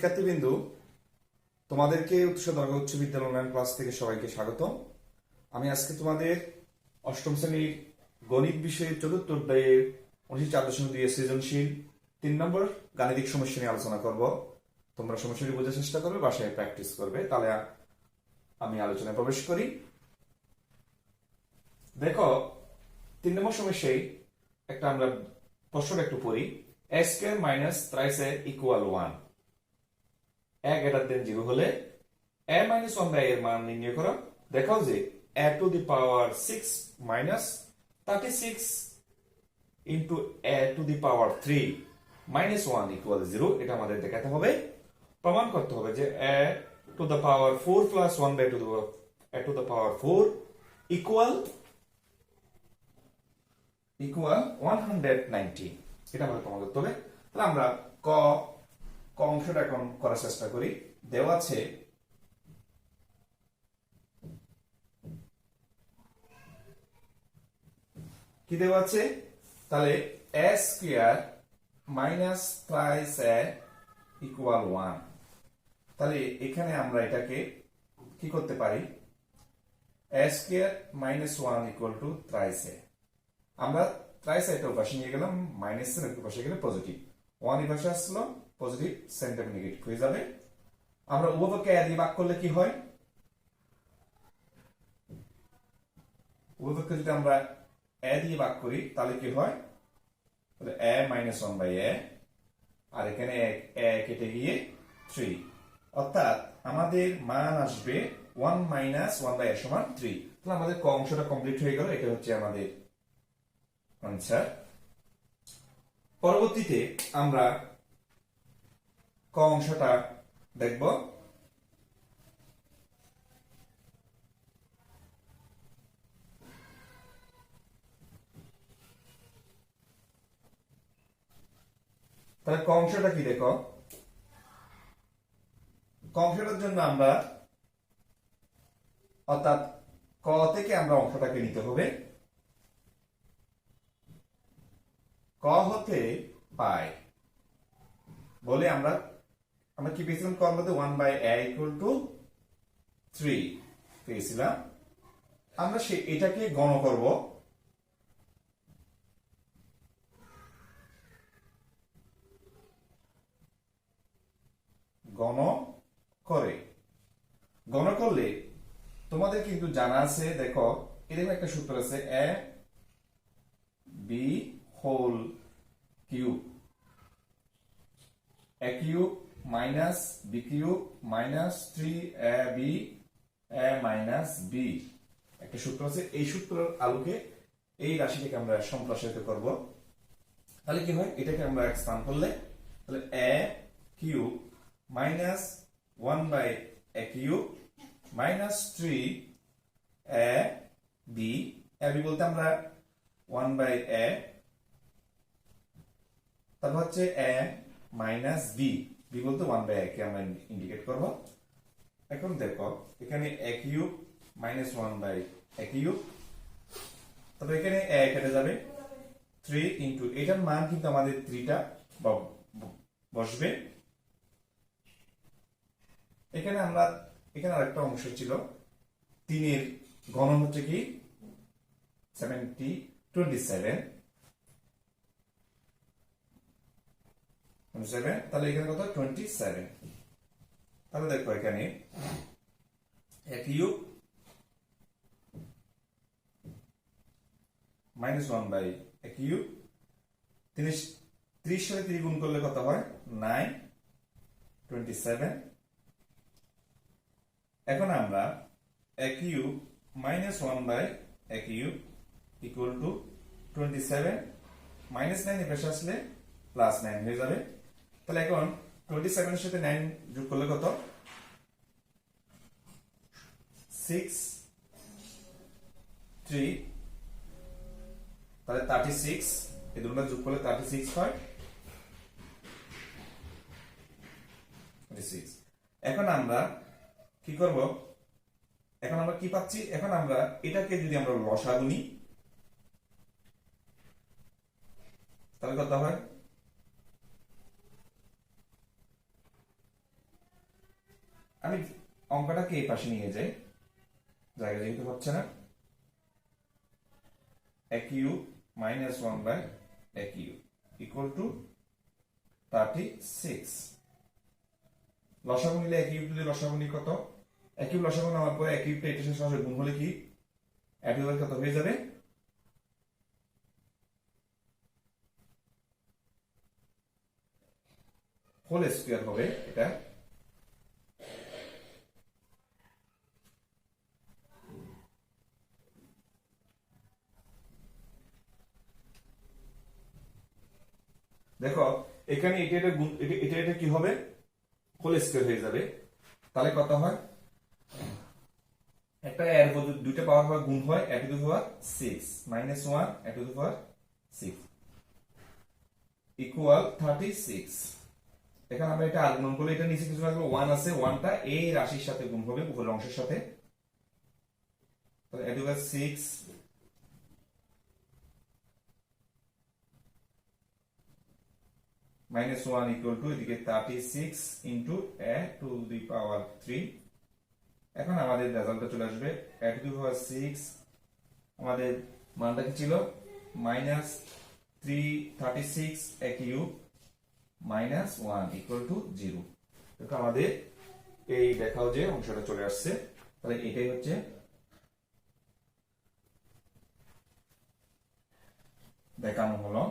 শিক্ষার্থীবৃন্দু, তোমাদেরকে উৎসদর্গ উচ্চ বিদ্যালয় অনলাইন ক্লাস থেকে সবাইকে স্বাগত। আমি আজকে তোমাদের অষ্টম শ্রেণীর গণিত বিষয়ের চতুর্থ অধ্যায়ের 19.4.2 সৃজনশীল 3 নম্বর গাণিতিক সমস্যা নিয়ে আলোচনা করব। তোমরা সমস্যাটি বোঝার চেষ্টা করবে, বাসায় প্র্যাকটিস করবে। তাহলে আমি আলোচনায় প্রবেশ করি। দেখো, 3 নম্বর সমস্যায় আমরা প্রশ্নটা একটু পড়ি। a square minus 3a equal 1, a greater than 0 হলে a মাইনাস 1 বাই এর মান নির্ণয় করো। দেখো যে a to the power 6 minus 36 into a to the power 3 minus 1 equal 0, এটা আমাদের দেখাতে হবে। প্রমাণ করতে হবে যে a to the power 4 plus 1 by a to the power 4 equal 190, এটা আমাদের প্রমাণ করতে হবে। তাহলে আমরা ক অংশটা এখন করার চেষ্টা করি। দেওয়া আছে কি দেওয়া আছে, তাহলে a square minus 3a equal 1। তাহলে এখানে আমরা এটাকে কি করতে পারি, a square minus 1 equal to 3a। আমরা 3a এটা পাশে নিয়ে গেলাম, মাইনাস এর একটু পাশে গেলে পজিটিভ, 1 এর পাশে আসলো পজিটিভ, সেন্টার নেগেটিভ হয়ে যাবে। আমরা উভয়পক্ষকে a দিয়ে ভাগ করলে কি হয়, উভয়পক্ষকে যদি আমরা a দিয়ে ভাগ করি তাহলে কি হয়, তাহলে a মাইনাস 1 বাই a, আর এখানে a কেটে গিয়ে 3, অর্থাৎ আমাদের মান আসবে 1 মাইনাস 1 বাই a সমান 3। তাহলে আমাদের ক অংশটা কমপ্লিট হয়ে গেল, এটা হচ্ছে আমাদের আনসার। পরবর্তীতে আমরা ক অংশটা দেখব। তাহলে ক অংশটা কি দেখো, ক অংশটার জন্য আমরা অর্থাৎ ক থেকে আমরা অংশটাকে নিতে হবে। ক হতে পাই বলে আমরা কি পেয়েছিলাম, ক মধ্যে 1 বাই a ইকুয়াল টু 3 পেয়েছিলাম। আমরা এটাকে গণ করব। গণ করলে তোমাদের কিন্তু জানা আছে, দেখো এরকম একটা সূত্র আছে, a b whole cube, a cube minus b cube minus 3ab a minus b, একটা সূত্র আছে। এই সূত্রের আলোকে এই রাশিটাকে আমরা সম্প্রসারিত করব। তাহলে কি হয়, এটাকে আমরা এক্সপান্ড করলে তাহলে a cube minus 1 by a cube minus 3ab, ab বলতে আমরা 1 বাই a, তারপর হচ্ছে a মাইনাস b, b বলতে 1 বাই a কে আমরা ইন্ডিকেট করব। এখন দেখো এখানে a cube minus 1 by a cube, তারপর এখানে a কেটে যাবে, 3 ইন্টু এটার মান কিন্তু আমাদের 3টা বসবে। এখানে আরেকটা অংশ ছিল, 3 এর ঘন হচ্ছে কি 27, তাহলে এখানে কত 27। তাহলে দেখো এখানে a cube minus 1 by a cube, 30 সাথে 3 গুণ করলে কত হয় 9, 27। এখন আমরা a cube minus 1 by a cube equal to 27, minus 9 এর পাশে আসলে প্লাস 9 হয়ে যাবে। তাহলে এখন 27 এর সাথে 9 যোগ করলে কত 6, 3, তাহলে 36, এই দুটোটা যোগ করলে 36 হয়। এখন আমরা কি করব, এখন আমরা কি পাচ্ছি, এখন আমরা এটাকে যদি আমরা লসাগু নিই তাহলে কত হয় আমি অঙ্কটাকে এই পাশে নিয়ে যাই, জায়গা যেহেতু হচ্ছে না। a cube minus 1 by a cube equal to 36। লসাগু নিলে a cube যদি লসাগু নিই কত, a cube লসাগু নেওয়ার পরে a cube এটার সাথে সরাসরি গুণ হলে কি a cube কত হয়ে যাবে, হোল স্কয়ার হবে এটা। দেখো এখানে এটা এটা গুণ এটা এটা কি হবে, হোল স্কয়ার হয়ে যাবে। তাহলে কত হয়, একটা এর মধ্যে দুইটা পাওয়ার হয় গুণ হয়, a to the power 6 minus 1 a to the power 6 equal 36। এখানে আমরা এটা আর গুণ করলে এটা নিচে কিছু রাখবো 1 আছে, 1টা এই রাশির সাথে গুণ হবে উপরের অংশের সাথে। তাহলে a to the power 6 minus 1 equal to এদিকে 36 into a to the power 3। এখন আমাদের রেজাল্টটা চলে আসবে a to the power 6, আমাদের মানটা কি ছিল minus 336 a cube minus 1 equal to 0। দেখো আমাদের এই দেখাও যে অংশটা চলে আসছে। তাহলে এটাই হচ্ছে দেখানো হলো।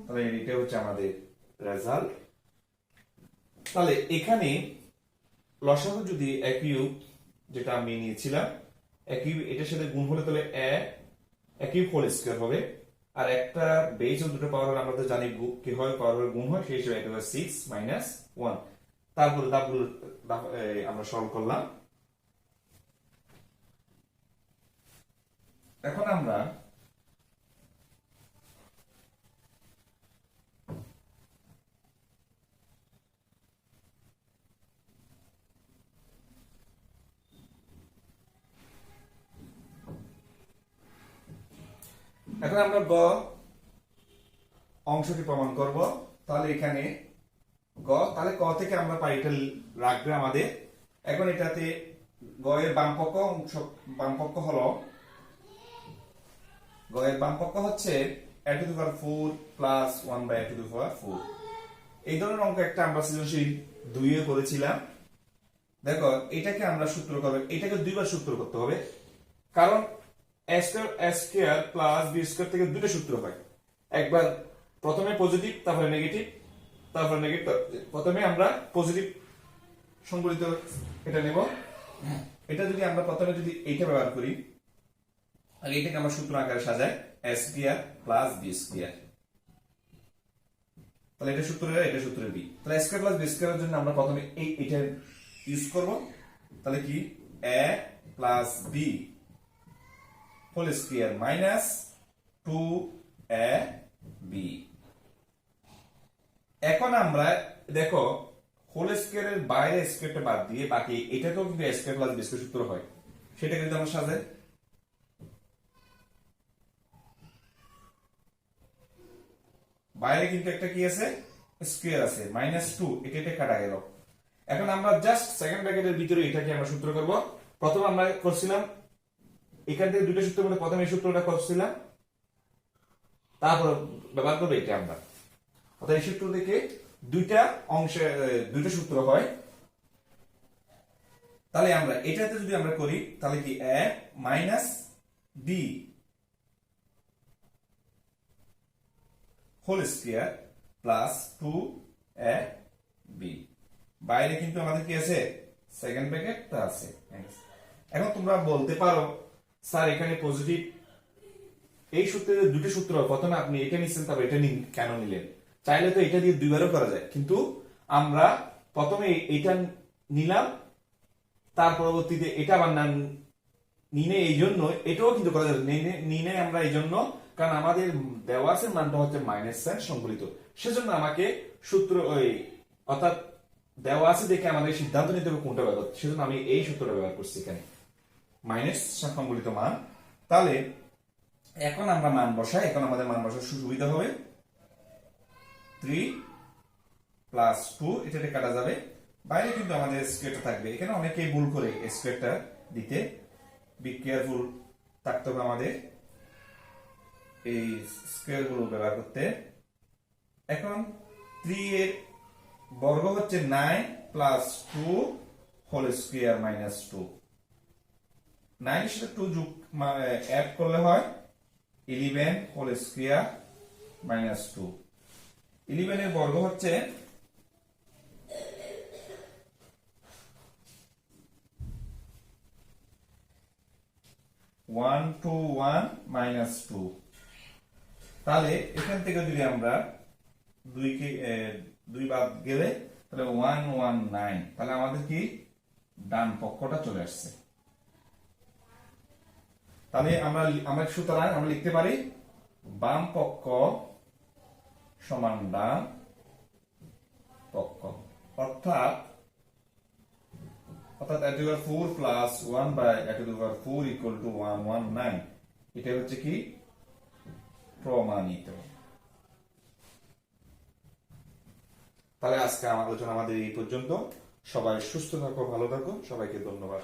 তাহলে এটা হচ্ছে আমাদের রেজাল্ট। তাহলে এখানে লসাগু যদি a কিউব যেটা আমি নিয়েছিলাম a কিউব এটার সাথে গুণ হলে তাহলে a কিউব হোল স্কয়ার হবে। আর একটা বেস ও দুটো পাওয়ার আমরা তো জানি কি হয়, পাওয়ার গুণ হয়, সেই হিসেবে এটা 6 মাইনাস 1। তারপরে আমরা সলভ করলাম। এখন আমরা গ অংশটি প্রমাণ করব। তাহলে এখানে তাহলে ক থেকে আমরা পাই এটা রাখবে আমাদের। এখন এটাতে গ এর বামপক্ষ হলো গ এর বামপক্ষ হচ্ছে a to the power 4 plus 1 by a to the power 4। এই ধরনের অঙ্ক একটা আমরা সৃজনশীল 2 এ করেছিলাম। দেখো এটাকে আমরা সূত্র করব, এটাকে দুইবার সূত্র করতে হবে, কারণ a square plus b square থেকে দুটো সূত্র হয়। একবার প্রথমে পজিটিভ তারপরে নেগেটিভ তারপরে নেগেটিভ। প্রথমে আমরা পজিটিভ সংবলিত এটা নেব। এটা যদি আমরা প্রথমে যদি এইটা ব্যবহার করি আর এইটাকে আমরা সূত্র আকারে সাজাই a square plus b square. তাহলে এটা সূত্র a, এটা সূত্র b। তাহলে a স্কয়ার প্লাস b স্কয়ারের জন্য আমরা প্রথমে এটা ইউজ করব। তাহলে কি a প্লাস b whole square minus 2ab। এখন আমরা দেখো হোল স্কয়ারের বাইরে স্কয়ারটা বাদ দিয়ে বাকি এটাকেও কিন্তু a square plus b square সূত্র হয়, সেটা কিন্তু আমরা সাজাই। বাইরে কিন্তু একটা কি আছে, স্কয়ার আছে -2, এটা কাটা গেল। এখন আমরা জাস্ট সেকেন্ড ব্র্যাকেটের ভিতরে এটাকে আমরা সূত্র করব। প্রথম আমরা করছিলাম এখান থেকে দুটো সূত্রের মধ্যে প্রথমে এই সূত্রটা করছিলাম, তারপর ব্যবহার করবো এটা আমরা। অর্থাৎ এই সূত্র থেকে দুইটা অংশে দুইটা সূত্র হয়। তাহলে আমরা এটাতে যদি আমরা করি তাহলে কি a minus b whole square plus 2ab। বাইরে কিন্তু আমাদের কি আছে, সেকেন্ড ব্র্যাকেটটা আছে। এখন তোমরা বলতে পারো স্যার এখানে পজিটিভ এই সূত্রে দুটো সূত্র, প্রথমে আপনি এটা নিচ্ছেন তারপর এটা কেন নিলেন? চাইলে তো এটা দিয়ে দুইবারও করা যায়, কিন্তু আমরা প্রথমে এটা নিলাম তার পরবর্তীতে এটা আবার নিনে এই জন্য এটাও কিন্তু করা যাবে। নিনে আমরা এই জন্য কারণ আমাদের দেওয়া আছে মানটা হচ্ছে মাইনাস সাইন সংবলিত, সেজন্য আমাকে সূত্র অর্থাৎ দেওয়া আছে দেখে আমাদের সিদ্ধান্ত নিতে হবে কোনটা ব্যবহার, সেজন্য আমি এই সূত্রটা ব্যবহার করছি এখানে মাইনাস সংবলিত মান। তাহলে এখন আমরা মান বসাই, এখন আমাদের মান বসার সুবিধা হবে। 3 প্লাস 2 এটা কাটা যাবে, বাইরে কিন্তু আমাদের স্কয়ারটা থাকবে। এখানে অনেকেই ভুল করে স্কয়ারটা দিতে, বি কেয়ারফুল থাকতে হবে আমাদের এই স্কয়ার গুলো ব্যবহার করতে। এখন 3 এর বর্গ হচ্ছে 9 প্লাস 2 হোল স্কয়ার মাইনাস 2। 9 এর সাথে 2 যোগ অ্যাড করলে হয় 11 হোল স্কয়ার মাইনাস 2। 11 এর বর্গ হচ্ছে 121 মাইনাস 2। তাহলে এখান থেকে যদি আমরা 2 বাদ গেলে তাহলে 119, তাহলে আমাদের কি ডান পক্ষটা চলে আসছে। তাহলে আমরা সুতরাং আমরা লিখতে পারি বাম পক্ষ সমান ডান পক্ষ, অর্থাৎ a to the 4 plus 1 by a to the 4 equal to 119, এটা হচ্ছে কি প্রমাণিত। তাহলে আজকে আমার আলোচনা আমাদের এই পর্যন্ত। সবাই সুস্থ থাকো, ভালো থাকো, সবাইকে ধন্যবাদ।